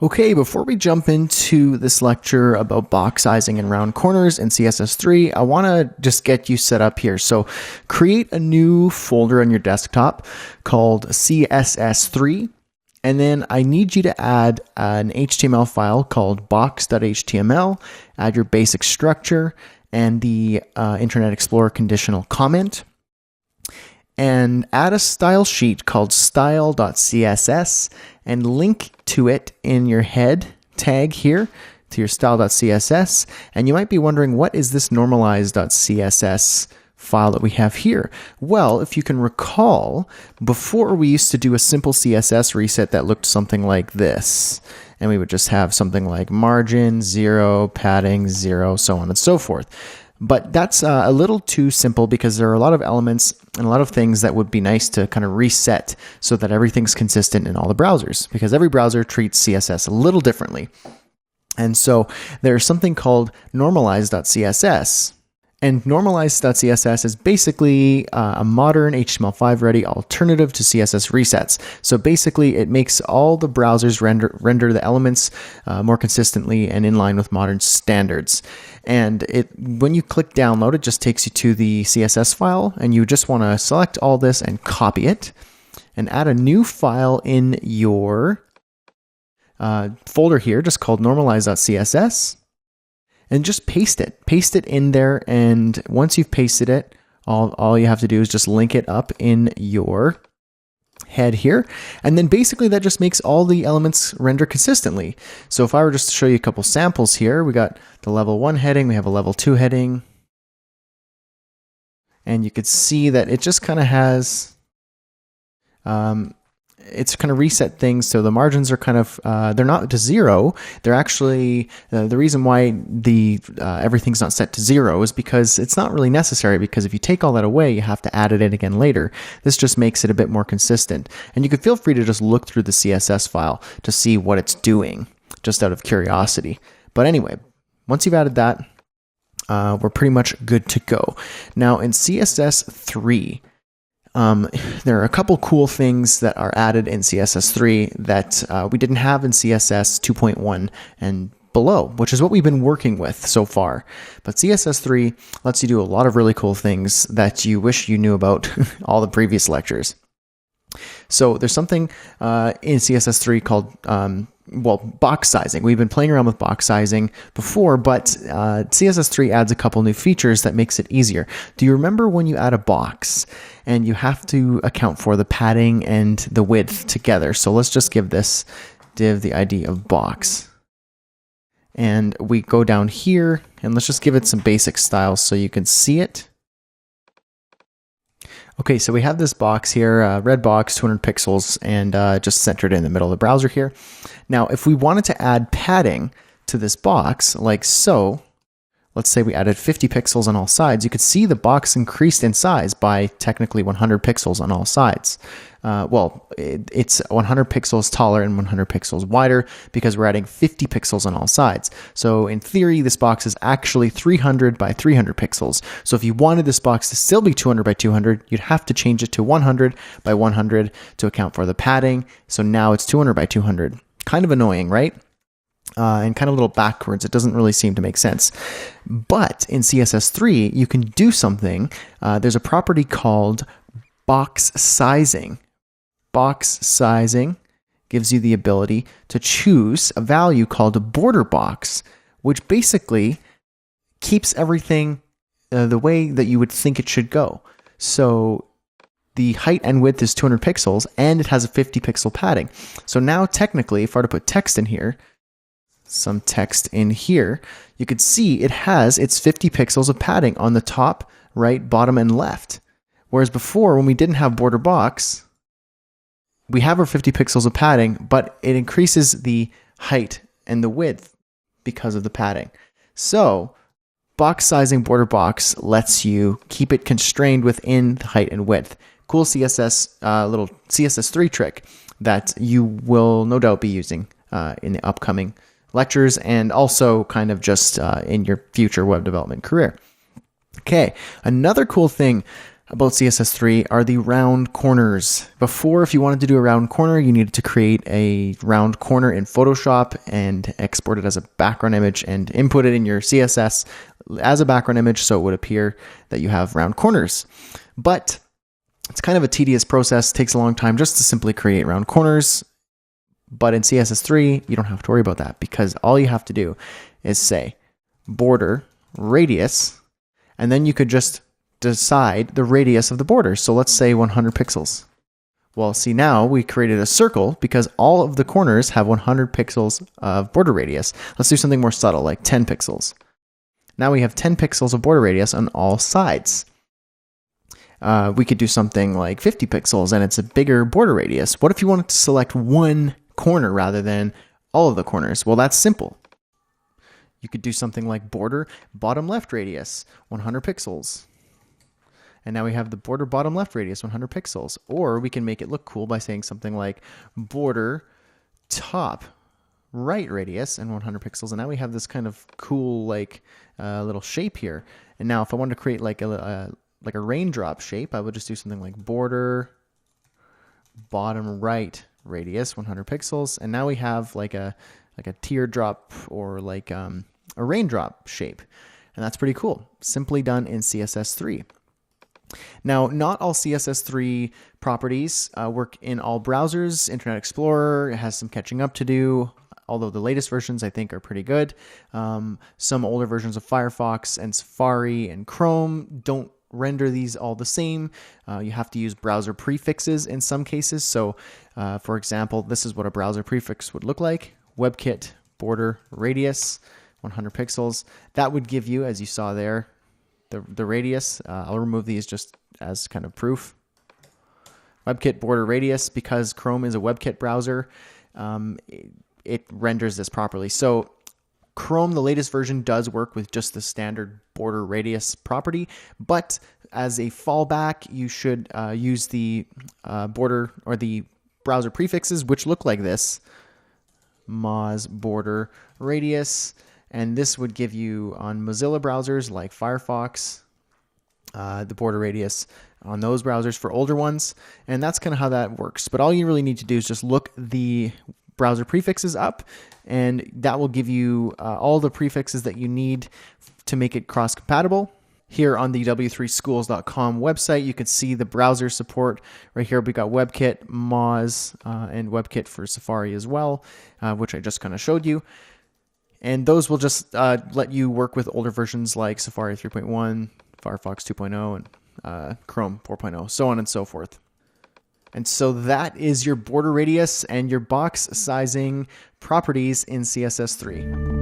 Okay, before we jump into this lecture about box sizing and round corners in CSS3, I want to just get you set up here. So create a new folder on your desktop called CSS3, and then I need you to add an HTML file called box.html, add your basic structure and the Internet Explorer conditional comment, and add a style sheet called style.css and link to it in your head tag here to your style.css. And you might be wondering, what is this normalize.css file that we have here? Well, if you can recall, before we used to do a simple CSS reset that looked something like this. And we would just have something like margin 0, padding 0, so on and so forth. But that's a little too simple because there are a lot of elements and a lot of things that would be nice to kind of reset so that everything's consistent in all the browsers, because every browser treats CSS a little differently. And so there's something called normalize.css. And normalize.css is basically a modern HTML5 ready alternative to CSS resets. So basically it makes all the browsers render the elements more consistently and in line with modern standards. And when you click download, it just takes you to the CSS file, and you just want to select all this and copy it and add a new file in your folder here just called normalize.css. And just paste it in there. And once you've pasted it, all you have to do is just link it up in your head here. And then basically that just makes all the elements render consistently. So if I were just to show you a couple samples here, we got the level 1 heading, we have a level 2 heading. And you could see that it just kind of has, it's kind of reset things, so the margins are kind of they're not to 0. They're actually the reason why everything's not set to 0 is because it's not really necessary, because if you take all that away, you have to add it in again later. This just makes it a bit more consistent. And you could feel free to just look through the CSS file to see what it's doing, just out of curiosity. But anyway, once you've added that, we're pretty much good to go. Now in CSS3, there are a couple cool things that are added in CSS3 that we didn't have in CSS 2.1 and below, which is what we've been working with so far. But CSS3 lets you do a lot of really cool things that you wish you knew about all the previous lectures. So there's something in CSS3 called box sizing. We've been playing around with box sizing before, but CSS3 adds a couple new features that makes it easier. Do you remember when you add a box and you have to account for the padding and the width together? So let's just give this div the ID of box. And we go down here and let's just give it some basic styles so you can see it. Okay, so we have this box here, red box, 200 pixels, and just centered in the middle of the browser here. Now, if we wanted to add padding to this box, like so, let's say we added 50 pixels on all sides, you could see the box increased in size by technically 100 pixels on all sides. It's 100 pixels taller and 100 pixels wider because we're adding 50 pixels on all sides. So in theory, this box is actually 300 by 300 pixels. So if you wanted this box to still be 200 by 200, you'd have to change it to 100 by 100 to account for the padding. So now it's 200 by 200. Kind of annoying, right? And kind of a little backwards. It doesn't really seem to make sense. But in CSS3, you can do something. There's a property called box sizing. Box sizing gives you the ability to choose a value called a border box, which basically keeps everything the way that you would think it should go. So the height and width is 200 pixels, and it has a 50 pixel padding. So now technically, if I were to put text in here, some text in here, you could see it has its 50 pixels of padding on the top, right, bottom, and left. Whereas before, when we didn't have border box, we have our 50 pixels of padding, but it increases the height and the width because of the padding. So box sizing border box lets you keep it constrained within the height and width. Cool CSS, little CSS3 trick that you will no doubt be using in the upcoming lectures and also kind of just in your future web development career. Okay, another cool thing about CSS3 are the round corners. Before, if you wanted to do a round corner, you needed to create a round corner in Photoshop and export it as a background image and input it in your CSS as a background image so it would appear that you have round corners. But it's kind of a tedious process, takes a long time just to simply create round corners. But in CSS3, you don't have to worry about that because all you have to do is say border radius, and then you could just decide the radius of the border. So let's say 100 pixels. Well, see, now we created a circle because all of the corners have 100 pixels of border radius. Let's do something more subtle, like 10 pixels. Now we have 10 pixels of border radius on all sides. We could do something like 50 pixels and it's a bigger border radius. What if you wanted to select one corner rather than all of the corners? Well, that's simple. You could do something like border bottom left radius, 100 pixels. And now we have the border bottom left radius, 100 pixels. Or we can make it look cool by saying something like border top right radius and 100 pixels. And now we have this kind of cool like little shape here. And now if I wanted to create like a raindrop shape, I would just do something like border bottom right radius, 100 pixels. And now we have like a teardrop or like a raindrop shape. And that's pretty cool. Simply done in CSS3. Now, not all CSS3 properties work in all browsers. Internet Explorer has some catching up to do, although the latest versions I think are pretty good. Some older versions of Firefox and Safari and Chrome don't render these all the same. You have to use browser prefixes in some cases. So, for example, this is what a browser prefix would look like. WebKit border radius, 100 pixels. That would give you, as you saw there, the radius. I'll remove these just as kind of proof. WebKit border radius, because Chrome is a WebKit browser, it renders this properly. So Chrome, the latest version, does work with just the standard border radius property, but as a fallback, you should use the border or the browser prefixes, which look like this: Moz border radius. And this would give you on Mozilla browsers like Firefox, the border radius on those browsers for older ones. And that's kind of how that works. But all you really need to do is just look the browser prefixes up, and that will give you all the prefixes that you need to make it cross-compatible. Here on the w3schools.com website, you can see the browser support. Right here, we got WebKit, Moz, and WebKit for Safari as well, which I just kind of showed you. And those will just let you work with older versions like Safari 3.1, Firefox 2.0, and Chrome 4.0, so on and so forth. And so that is your border radius and your box sizing properties in CSS3.